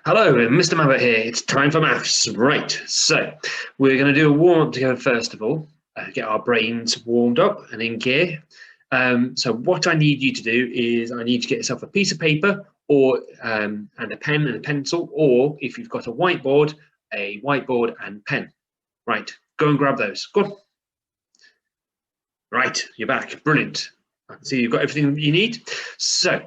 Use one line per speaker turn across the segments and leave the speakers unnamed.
Hello, Mr. Mabbutt here. It's time for maths. Right, so we're going to do a warm up together first of all, get our brains warmed up and in gear. So what I need you to do is I need you to get yourself a piece of paper or and a pen and a pencil, or if you've got a whiteboard and pen. Right, go and grab those. Go on. Right, you're back. Brilliant. I can see you've got everything you need. So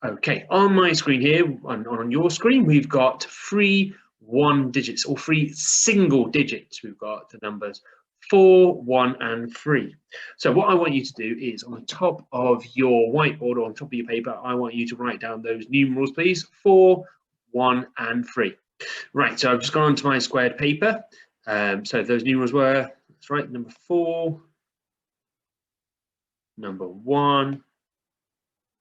okay, on my screen here, on your screen, we've got three one digits or three single digits. We've got the numbers 4, 1, and 3. So what I want you to do is on top of your whiteboard or on top of your paper, I want you to write down those numerals, please. 4, 1, and 3. Right, so I've just gone onto my squared paper. So those numerals were, that's right, number 4, number 1,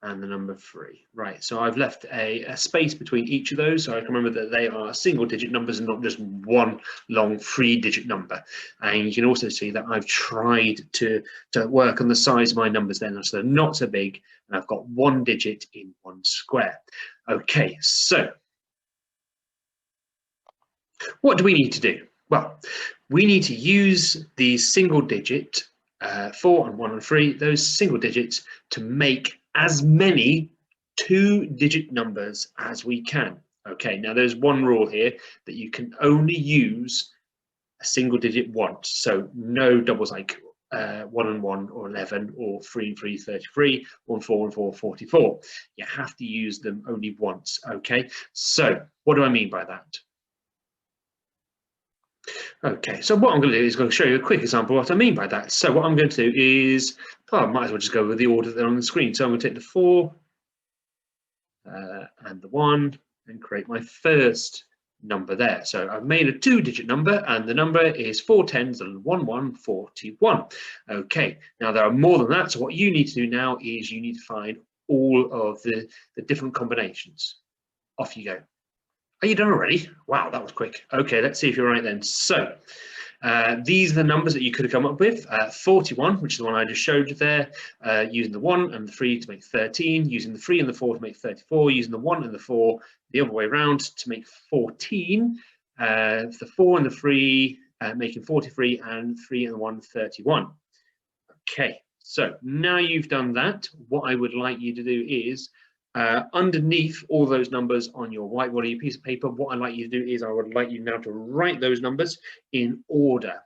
and the number 3. Right, so I've left a space between each of those, so I can remember that they are single digit numbers and not just one long 3-digit number. And you can also see that I've tried to work on the size of my numbers then, so they're not so big, and I've got one digit in one square. Okay, so what do we need to do? Well, we need to use these single digit 4 and 1 and 3, those single digits, to make as many 2-digit numbers as we can. Okay, now there's one rule here that you can only use a single digit once, so no doubles like 1 and 1 or 11 or 3 and 3 33 or 4 and 4 44. You have to use them only once. Okay, so what do I mean by that? Okay, so what I'm going to do is going to show you a quick example of what I mean by that. So what I'm going to do is, I might as well just go with the order that are on the screen. So I'm going to take the 4 and the 1 and create my first number there. So I've made a 2-digit number, and the number is 4 tens and 1 1 41. Okay, now there are more than that. So what you need to do now is you need to find all of the different combinations. Off you go. Are you done already? Wow, that was quick. Okay, let's see if you're right then. So these are the numbers that you could have come up with. 41, which is the one I just showed you there, using the 1 and the 3 to make 13, using the 3 and the 4 to make 34, using the 1 and the 4 the other way around to make 14, the 4 and the 3 making 43, and 3 and the 1 31. Okay, so now you've done that, what I would like you to do is underneath all those numbers on your whiteboard or your piece of paper, what I'd like you to do is I would like you now to write those numbers in order,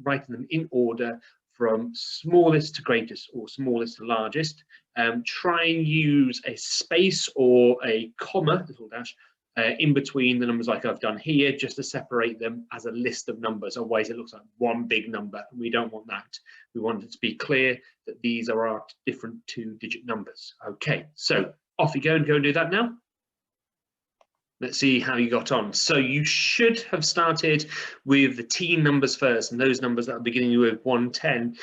writing them in order from smallest to greatest or smallest to largest. Try and use a space or a comma, little dash, in between the numbers like I've done here, just to separate them as a list of numbers. Otherwise it looks like one big number, and we don't want that. We want it to be clear that these are our different 2-digit numbers. Okay, so off you go and go and do that now. Let's see how you got on. So you should have started with the teen numbers first, and those numbers that are beginning with 110.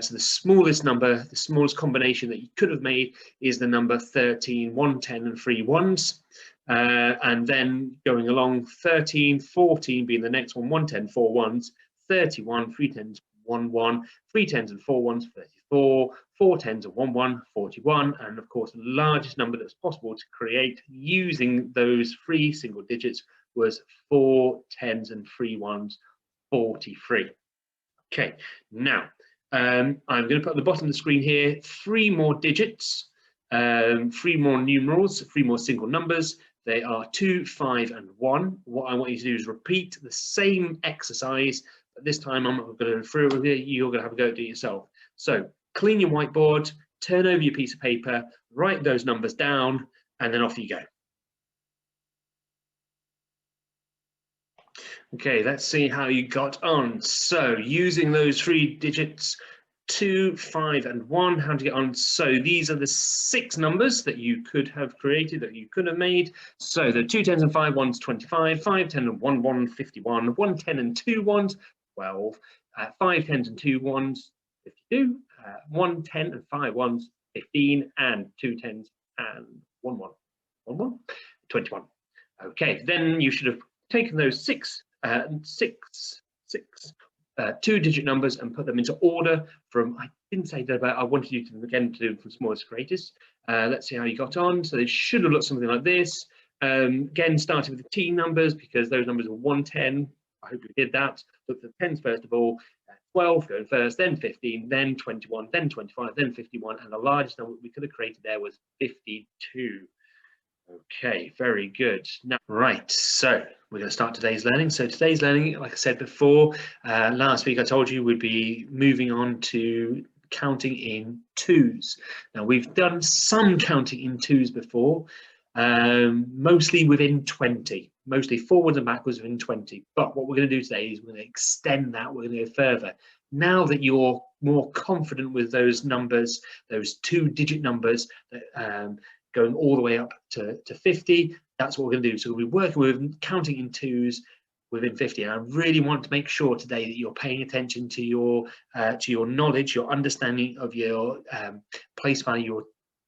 So the smallest number, the smallest combination that you could have made is the number 13, 110 and 3 ones. And then going along, 13, 14 being the next one, 110, 4 ones, 31, 3 tens, 1 1, 3 tens and 4 ones, 34, 4 tens and 1 1, 41, and of course the largest number that's possible to create using those 3 single digits was 4 tens and 3 ones, 43. Okay, now I'm going to put at the bottom of the screen here 3 more digits, 3 more numerals, 3 more single numbers. They are 2, 5, and 1. What I want you to do is repeat the same exercise, but this time I'm not going to go through with it. You're going to have a go at it yourself. So clean your whiteboard, turn over your piece of paper, write those numbers down, and then off you go. Okay, let's see how you got on. So using those 3 digits, 2, 5, and 1, how to get on. So these are the 6 numbers that you could have created, that you could have made. So the 2 tens and 5 ones, 25, 5 10 and 1 1, 51, 1 10 and 2 ones, 12, 5 tens and 2 ones, 52, 1 10 and 5 ones, 15, and 2 tens and 1 1, 1 1, 21. Okay, then you should have taken those 6 2-digit numbers and put them into order from, I didn't say that, but I wanted you to again to do from smallest to greatest. Let's see how you got on. So it should have looked something like this. Again, starting with the T numbers, because those numbers are 1, 10. I hope we did that. Look at the tens first of all. 12 going first, then 15, then 21, then 25, then 51, and the largest number we could have created there was 52. Okay, very good. Now, right, so we're going to start today's learning. So today's learning, like I said before, last week I told you we'd be moving on to counting in twos. Now, we've done some counting in twos before, mostly within 20, mostly forwards and backwards within 20. But what we're going to do today is we're going to extend that, we're going to go further. Now that you're more confident with those numbers, those 2-digit numbers, going all the way up to 50, that's what we're going to do. So we'll be working with counting in twos within 50. And I really want to make sure today that you're paying attention to your knowledge, your understanding of your place value, your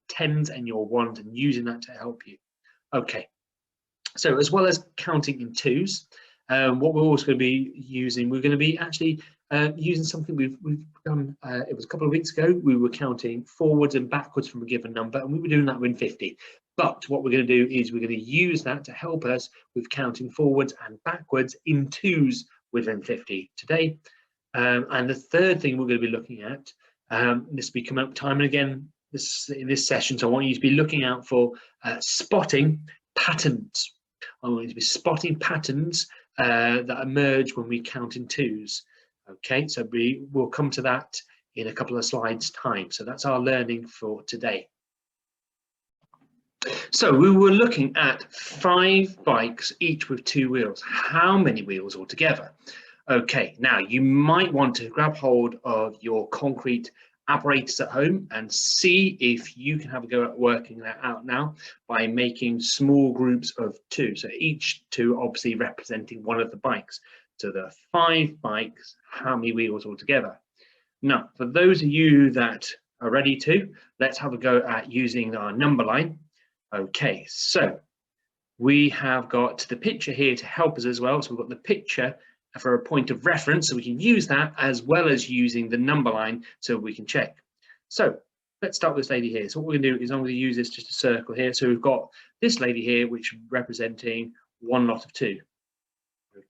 tens and your ones, and using that to help you. Okay, so as well as counting in twos, what we're also going to be using, we're going to be actually using something we've done. It was a couple of weeks ago. We were counting forwards and backwards from a given number, and we were doing that within 50. But what we're going to do is we're going to use that to help us with counting forwards and backwards in twos within 50 today. And the third thing we're going to be looking at, this will be coming up time and again in this session, so I want you to be looking out for spotting patterns. I want you to be spotting patterns that emerge when we count in twos. Okay, so we'll come to that in a couple of slides time. So that's our learning for today. So we were looking at 5 bikes, each with 2 wheels. How many wheels altogether? Okay, now you might want to grab hold of your concrete apparatus at home and see if you can have a go at working that out now by making small groups of 2. So each 2 obviously representing one of the bikes. So there are 5 bikes, how many wheels altogether? Now, for those of you that are ready to, let's have a go at using our number line. Okay, so we have got the picture here to help us as well. So we've got the picture for a point of reference, so we can use that as well as using the number line so we can check. So let's start with this lady here. So what we're going to do is I'm going to use this just a circle here. So we've got this lady here, which is representing one lot of 2.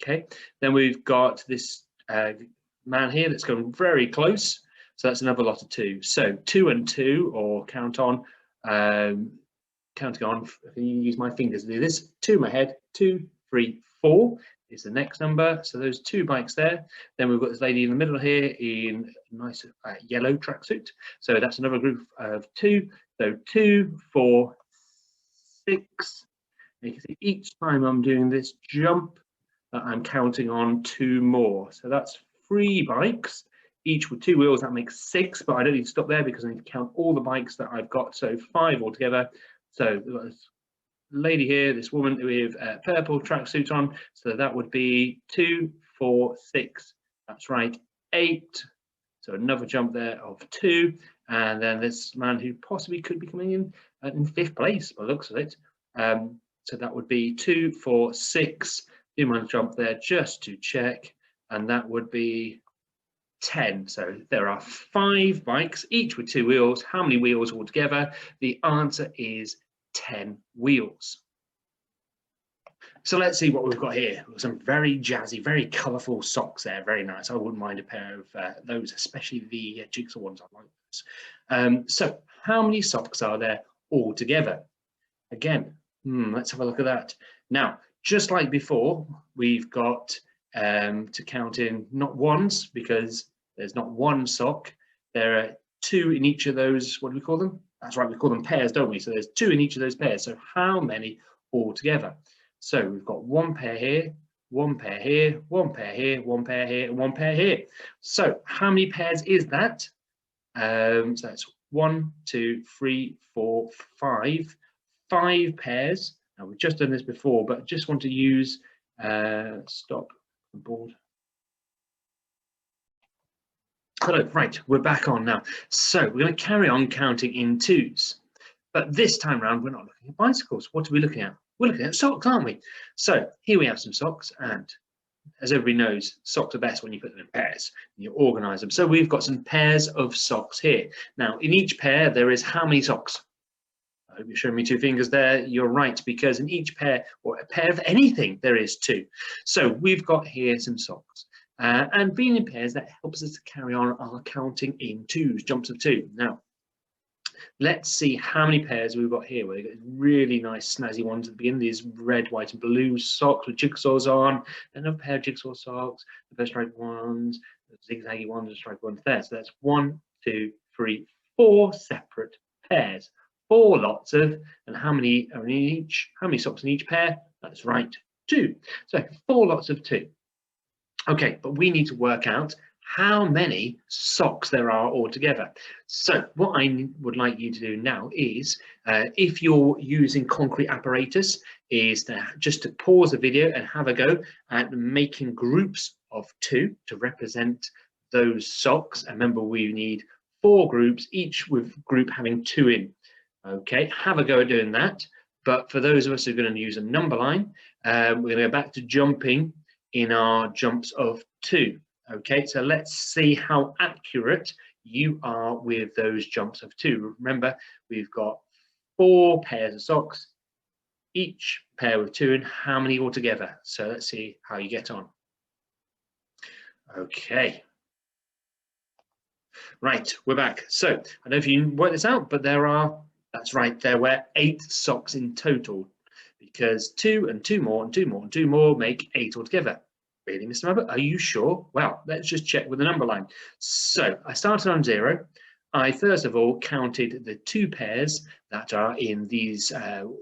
Okay, then we've got this man here that's going very close, so that's another lot of 2. So 2 and 2, or counting on, I can use my fingers to do this. 2 in my head, 2, 3, 4 is the next number. So those 2 bikes there. Then we've got this lady in the middle here in a nice yellow tracksuit. So that's another group of 2. So 2, 4, 6. And you can see each time I'm doing this jump, I'm counting on 2 more. So that's 3 bikes, each with 2 wheels. That makes 6, but I don't need to stop there because I need to count all the bikes that I've got. So 5 altogether. So we've got this lady here, this woman with a purple tracksuit on. So that would be 2, 4, 6. That's right, 8. So another jump there of 2. And then this man who possibly could be coming in 5th place by the looks of it. So that would be 2, 4, 6. Do my jump there just to check, and that would be 10. So there are 5 bikes, each with 2 wheels. How many wheels altogether? The answer is 10 wheels. So let's see what we've got here. Some very jazzy, very colourful socks there. Very nice. I wouldn't mind a pair of those, especially the jigsaw ones. I like those. So how many socks are there altogether? Again, let's have a look at that. Now, just like before, we've got to count in not ones, because there's not one sock. There are 2 in each of those, what do we call them? That's right, we call them pairs, don't we? So there's 2 in each of those pairs. So how many altogether? So we've got 1 pair here, 1 pair here, 1 pair here, 1 pair here, and 1 pair here. So how many pairs is that? So that's 1, 2, 3, 4, 5. 5 pairs. Now we've just done this before, but just want to use stop the board. Hello, right, we're back on now. So we're going to carry on counting in twos, but this time around we're not looking at bicycles. What are we looking at? We're looking at socks, aren't we? So here we have some socks, and as everybody knows, socks are best when you put them in pairs and you organize them. So we've got some pairs of socks here. Now in each pair there is how many socks? I hope you're showing me two fingers there. You're right, because in each pair, or a pair of anything, there is two. So we've got here some socks. And being in pairs, that helps us to carry on our counting in twos, jumps of two. Now, let's see how many pairs we've got here. We've got really nice snazzy ones at the beginning, these red, white and blue socks with jigsaws on, another pair of jigsaw socks, the striped ones, the zigzaggy ones and striped ones there. So that's 1, 2, 3, 4 separate pairs. 4 lots of, and how many are in each? How many socks in each pair? That's right, 2. So 4 lots of 2. Okay, but we need to work out how many socks there are altogether. So what I would like you to do now is, if you're using concrete apparatus, is just to pause the video and have a go at making groups of 2 to represent those socks. And remember, we need 4 groups, each with group having 2 in. Okay, have a go at doing that. But for those of us who are going to use a number line, we're going to go back to jumping in our jumps of 2. Okay, so let's see how accurate you are with those jumps of 2. Remember, we've got 4 pairs of socks, each pair with 2 in. How many altogether? So let's see how you get on. Okay. Right, we're back. So I don't know if you work this out, but that's right, there were 8 socks in total, because 2 and 2 more and 2 more and 2 more make 8 altogether. Really, Mr. Mabbutt, are you sure? Well, let's just check with the number line. So I started on 0. I first of all counted the 2 pairs that are in these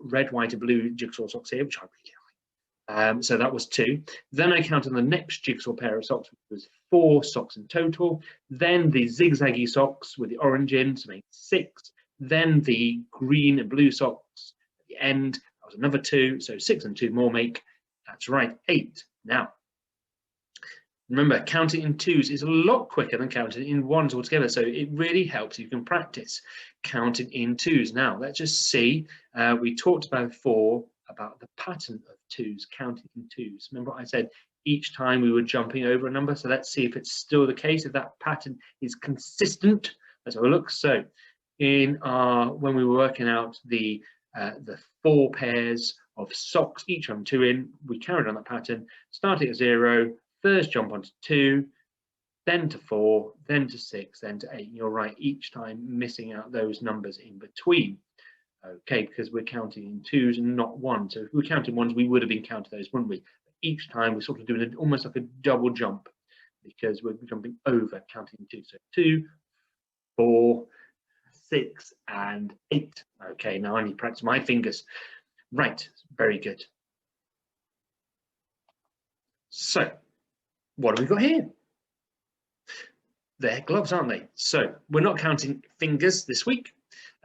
red, white and blue jigsaw socks here, which I really like. So that was 2. Then I counted the next jigsaw pair of socks, which was 4 socks in total. Then the zigzaggy socks with the orange in, so made 6. Then the green and blue socks at the end, that was another 2. So 6 and 2 more make, that's right, 8. Now, remember, counting in 2s is a lot quicker than counting in 1s altogether, so it really helps. You can practice counting in 2s. Now, let's just see. We talked about before about the pattern of 2s, counting in 2s. Remember what I said? Each time we were jumping over a number, so let's see if it's still the case, if that pattern is consistent. Let's have a look. So, in when we were working out the 4 pairs of socks, each one 2 in, we carried on that pattern, starting at 0. First jump onto 2, then to 4, then to 6, then to 8. You're right, each time missing out those numbers in between. Okay, because we're counting in 2s and not 1. So if we were counting 1s, we would have been counting those, wouldn't we? But each time we're sort of doing it almost like a double jump, because we're jumping over, counting in 2. So 2, 4, 6, and 8. Okay, now I need to practice my fingers. Right, very good. So, what have we got here? They're gloves, aren't they? So we're not counting fingers this week.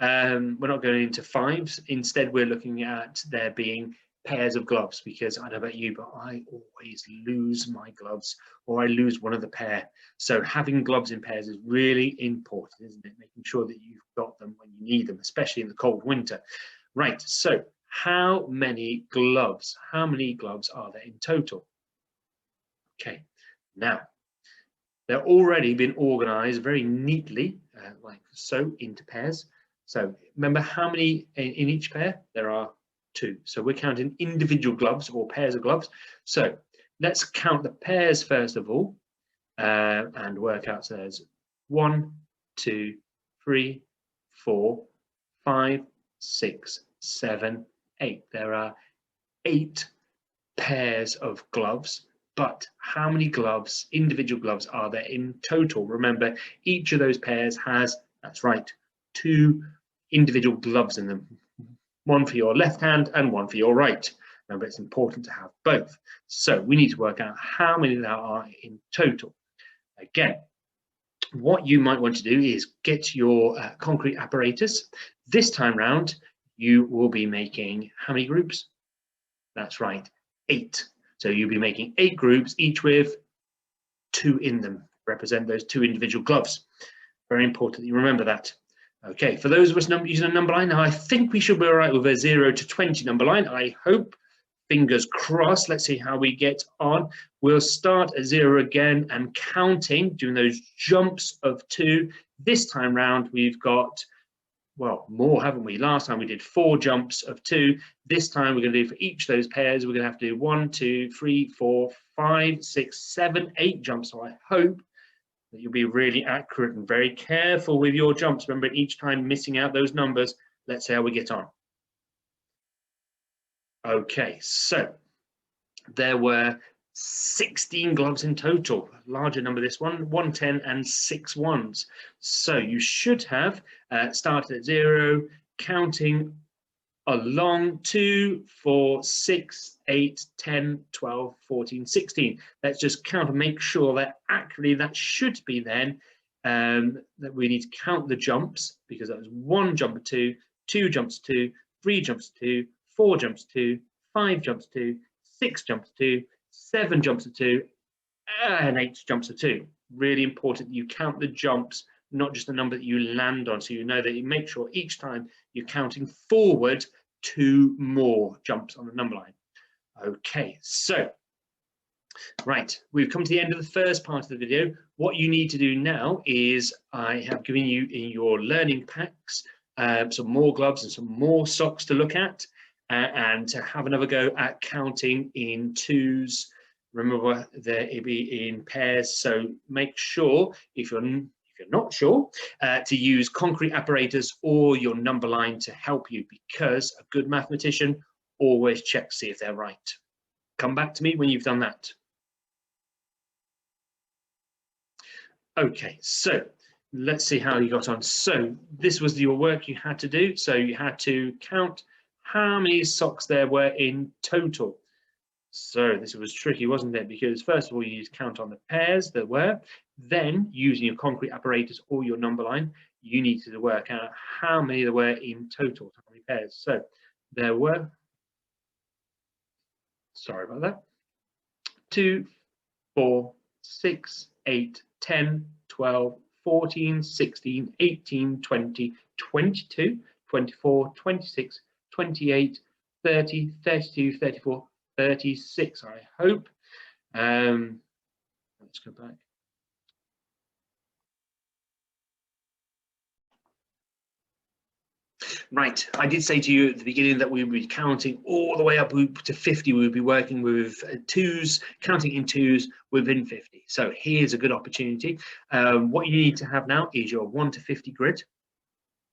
We're not going into 5s. Instead, we're looking at there being pairs of gloves, because I don't know about you, but I always lose my gloves, or I lose one of the pair. So having gloves in pairs is really important, isn't it? Making sure that you've got them when you need them, especially in the cold winter. Right, so how many gloves? How many gloves are there in total? Okay, now they're already been organized very neatly, like so, into pairs. So remember how many in each pair? There are 2. So we're counting individual gloves or pairs of gloves. So let's count the pairs first of all, and work out. So there's 1, 2, 3, 4, 5, 6, 7, 8. There are 8 pairs of gloves. But how many gloves, individual gloves, are there in total? Remember, each of those pairs has, that's right, 2 individual gloves in them. One for your left hand and one for your right. Remember, it's important to have both. So we need to work out how many there are in total. Again, what you might want to do is get your concrete apparatus. This time round, you will be making how many groups? That's right, 8. So you'll be making 8 groups, each with 2 in them, represent those 2 individual gloves. Very important that you remember that. Okay, for those of us using a number line, now I think we should be all right with a 0 to 20 number line. I hope, fingers crossed. Let's see how we get on. We'll start at 0 again and counting, doing those jumps of 2. This time round, we've got well, more, haven't we? Last time we did 4 jumps of 2. This time we're going to do for each of those pairs, we're going to have to do 1, 2, 3, 4, 5, 6, 7, 8 jumps. So I hope that you'll be really accurate and very careful with your jumps. Remember, each time missing out those numbers. Let's see how we get on. Okay, so there were 16 gloves in total, a larger number this one, 1 10 and 6 1s. So you should have started at 0, counting along 2, 4, 6, 8, 10, 12, 14, 16. Let's just count and make sure that accurately that should be then that we need to count the jumps, because that was 1 jump of 2, 2 jumps 2, 3 jumps 2, 4 jumps 2, 5 jumps 2, 6 jumps 2, 7 jumps of 2, and 8 jumps of 2. Really important that you count the jumps, not just the number that you land on, so you know that you make sure each time you're counting forward 2 more jumps on the number line. Okay, so right, we've come to the end of the first part of the video. What you need to do now is I have given you in your learning packs some more gloves and some more socks to look at and to have another go at counting in 2s. Remember that it'll be in pairs, so make sure if you're not sure to use concrete apparatus or your number line to help you, because a good mathematician always checks to see if they're right. Come back to me when you've done that. Okay, so let's see how you got on. So this was your work you had to do. So you had to count how many socks there were in total. So this was tricky, wasn't it? Because first of all, you need to count on the pairs there were. Then, using your concrete apparatus or your number line, you need to work out how many there were in total, how many pairs. So there were, sorry about that, 2, 4, 6, 8, 10, 12, 14, 16, 18, 20, 22, 24, 26, 28, 30, 32, 34, 36, I hope. Let's go back. Right, I did say to you at the beginning that we would be counting all the way up to 50. We would be working with 2s, counting in 2s within 50. So here's a good opportunity. What you need to have now is your 1 to 50 grid.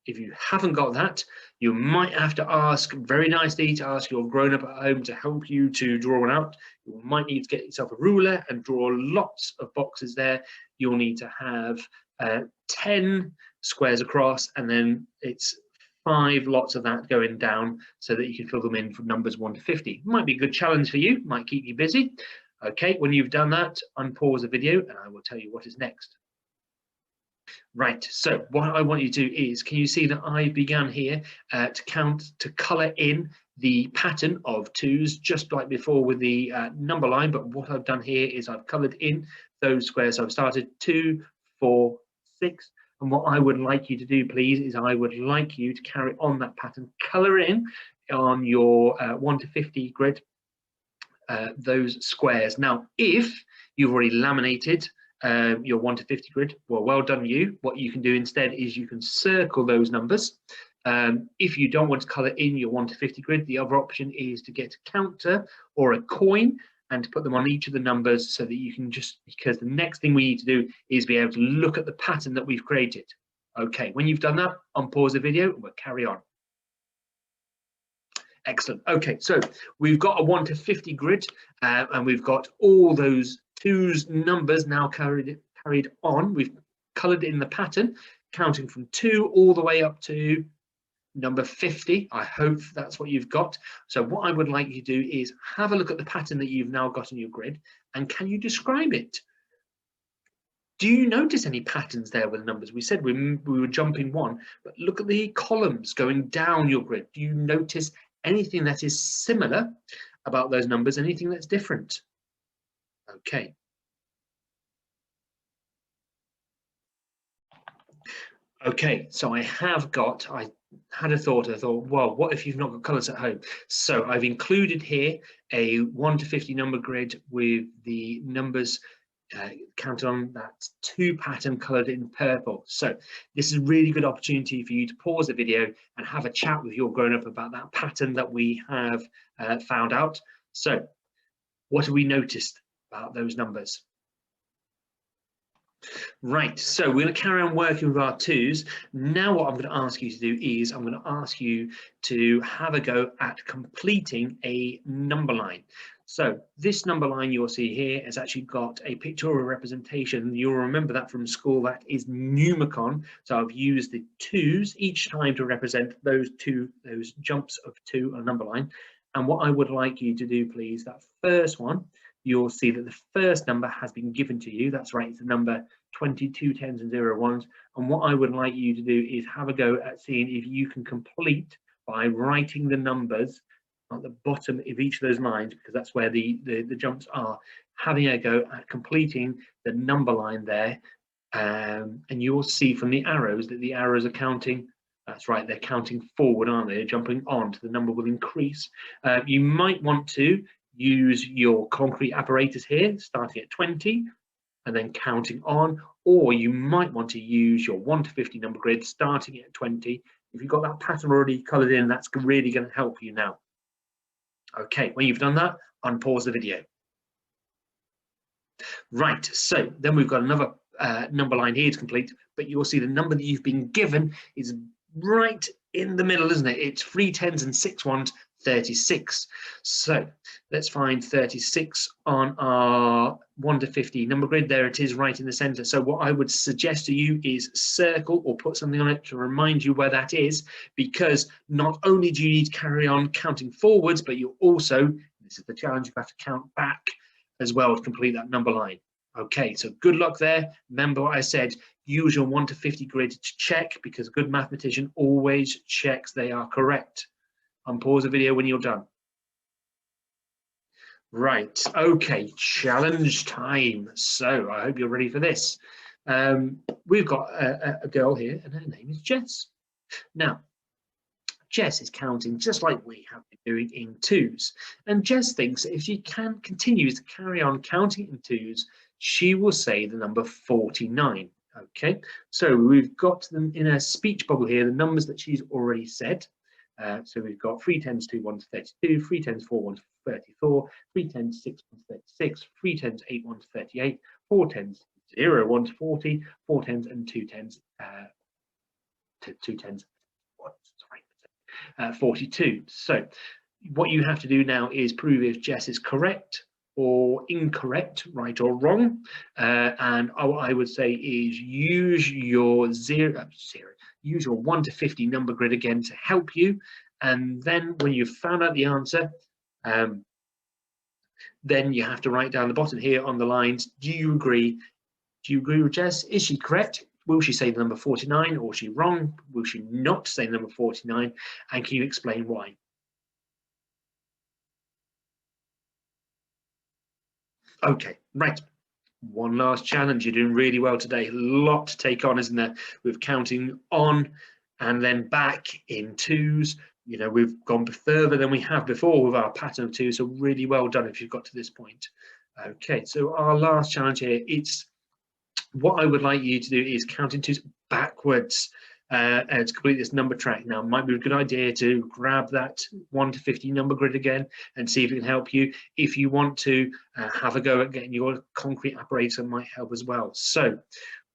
If you haven't got that, you might have to ask very nicely to ask your grown-up at home to help you to draw one out. You might need to get yourself a ruler and draw lots of boxes there. You'll need to have 10 squares across, and then it's 5 lots of that going down so that you can fill them in from numbers 1 to 50. Might be a good challenge for you, might keep you busy. Okay, when you've done that, unpause the video and I will tell you what is next. Right, so what I want you to do is, can you see that I began here to colour in the pattern of 2s just like before with the number line, but what I've done here is I've coloured in those squares. So I've started 2, 4, 6, and what I would like you to do, please, is I would like you to carry on that pattern, colour in on your 1 to 50 grid those squares. Now, if you've already laminated your 1 to 50 grid, well done you. What you can do instead is you can circle those numbers. If you don't want to colour in your 1 to 50 grid, the other option is to get a counter or a coin and to put them on each of the numbers so that you can just, because the next thing we need to do is be able to look at the pattern that we've created. Okay, when you've done that, unpause the video and we'll carry on. Excellent. Okay, so we've got a 1 to 50 grid and we've got all those 2's numbers now carried on. We've coloured in the pattern, counting from 2 all the way up to number 50. I hope that's what you've got. So what I would like you to do is have a look at the pattern that you've now got in your grid, and can you describe it? Do you notice any patterns there with the numbers? We said we were jumping 1, but look at the columns going down your grid. Do you notice anything that is similar about those numbers, anything that's different? Okay. Okay, so I had a thought, well, what if you've not got colours at home? So I've included here a 1 to 50 number grid with the numbers counted on that 2 pattern coloured in purple. So this is a really good opportunity for you to pause the video and have a chat with your grown-up about that pattern that we have found out. So what have we noticed about those numbers? Right, so we're going to carry on working with our 2s. Now what I'm going to ask you to do is I'm going to ask you to have a go at completing a number line. So this number line you'll see here has actually got a pictorial representation. You'll remember that from school. That is Numicon. So I've used the 2s each time to represent those jumps of 2 on a number line. And what I would like you to do, please, that first one, you'll see that the first number has been given to you. That's right, it's the number 22 10s and 0 1s. And what I would like you to do is have a go at seeing if you can complete by writing the numbers at the bottom of each of those lines, because that's where the jumps are, having a go at completing the number line there. And you will see from the arrows that the arrows are counting. That's right, they're counting forward, aren't they? They're jumping on, so the number will increase. You might want to use your concrete apparatus here, starting at 20 and then counting on, or you might want to use your 1 to 50 number grid starting at 20. If you've got that pattern already coloured in, that's really going to help you now. Okay, when you've done that, unpause the video. Right, so then we've got another number line here to complete, but you'll see the number that you've been given is right in the middle, isn't it? It's 3 10s and 6 1s, 36. So let's find 36 on our 1 to 50 number grid. There it is, right in the center. So what I would suggest to you is circle or put something on it to remind you where that is, because not only do you need to carry on counting forwards, but you also, this is the challenge, you have to count back as well to complete that number line. Okay, so good luck there. Remember what I said, use your 1 to 50 grid to check, because a good mathematician always checks they are correct. Unpause the video when you're done. Right, okay, challenge time. So I hope you're ready for this. We've got a girl here and her name is Jess. Now, Jess is counting just like we have been doing in 2s. And Jess thinks that if she continues to carry on counting in 2s, she will say the number 49. Okay, so we've got them in a speech bubble here, the numbers that she's already said. So we've got 3 10s 2 1s 32, 3 10s 4 1s 34, 3 10s 6 1s 36, 3 10s 8 1s 38, 4 10s 0 1s 40, 4 10s and 2 10s 42. So what you have to do now is prove if Jess is correct or incorrect, right or wrong. And what I would say is use your use your 1 to 50 number grid again to help you. And then when you've found out the answer, then you have to write down the bottom here on the lines, do you agree? Do you agree with Jess? Is she correct? Will she say the number 49, or is she wrong? Will she not say the number 49? And can you explain why? Okay, right. One last challenge. You're doing really well today. A lot to take on, isn't there? With counting on and then back in 2s. You know, we've gone further than we have before with our pattern of 2, so really well done if you've got to this point. Okay, so our last challenge here, it's what I would like you to do is count in 2s backwards to complete this number track. Now, it might be a good idea to grab that 1 to 50 number grid again and see if it can help you. If you want to have a go at getting your concrete apparatus, it might help as well. So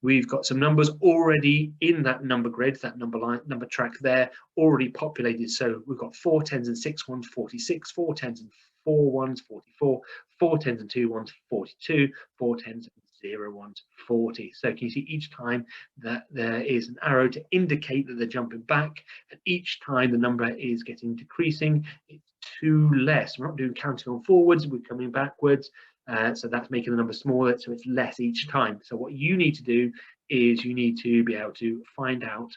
we've got some numbers already in that number grid, that number track there, already populated. So we've got 4 10s and 6 1s, 46, 4 10s and 4 1s, 44, 4 10s and 2 1s, 42, 4 10s and 0 1s, 40. So can you see each time that there is an arrow to indicate that they're jumping back, and each time the number is getting decreasing, it's 2 less. We're not doing counting on forwards, we're coming backwards. So that's making the number smaller, so it's less each time. So what you need to do is you need to be able to find out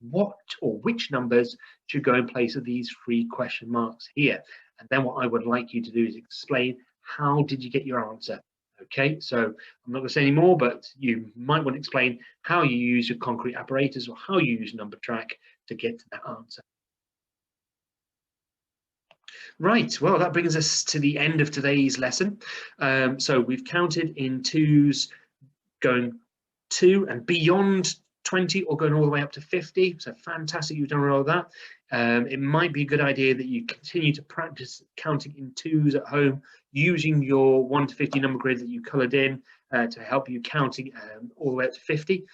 what or which numbers should go in place of these 3 question marks here. And then what I would like you to do is explain how did you get your answer. Okay, so I'm not going to say any more, but you might want to explain how you use your concrete apparatus or how you use number track to get to that answer. Right, well, that brings us to the end of today's lesson. So we've counted in twos going 2 and beyond 20 or going all the way up to 50. So fantastic, you've done all of that. It might be a good idea that you continue to practice counting in twos at home using your 1 to 50 number grid that you coloured in to help you counting all the way up to 50.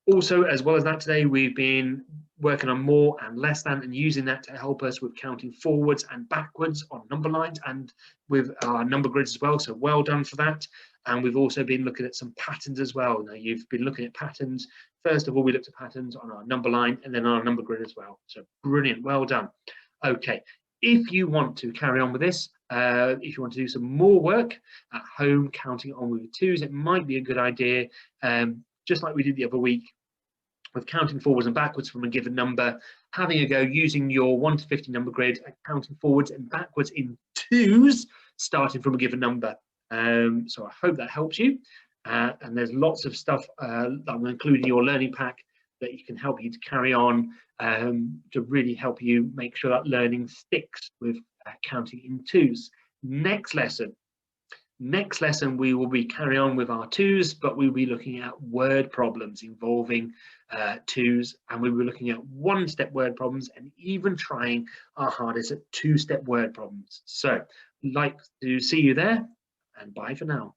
Also, as well as that, today we've been working on more and less than and using that to help us with counting forwards and backwards on number lines and with our number grids as well. So well done for that. And we've also been looking at some patterns as well. Now you've been looking at patterns. First of all, we looked at patterns on our number line and then on our number grid as well. So brilliant, well done. Okay, if you want to carry on with this, if you want to do some more work at home counting on with twos, it might be a good idea, just like we did the other week, with counting forwards and backwards from a given number, having a go using your 1 to 50 number grid and counting forwards and backwards in twos, starting from a given number. So I hope that helps you. And there's lots of stuff that I'm including in your learning pack that you can help you to carry on to really help you make sure that learning sticks with counting in twos. Next lesson, we will be carrying on with our twos, but we'll be looking at word problems involving twos, and we'll be looking at one-step word problems and even trying our hardest at two-step word problems. So, like to see you there, and bye for now.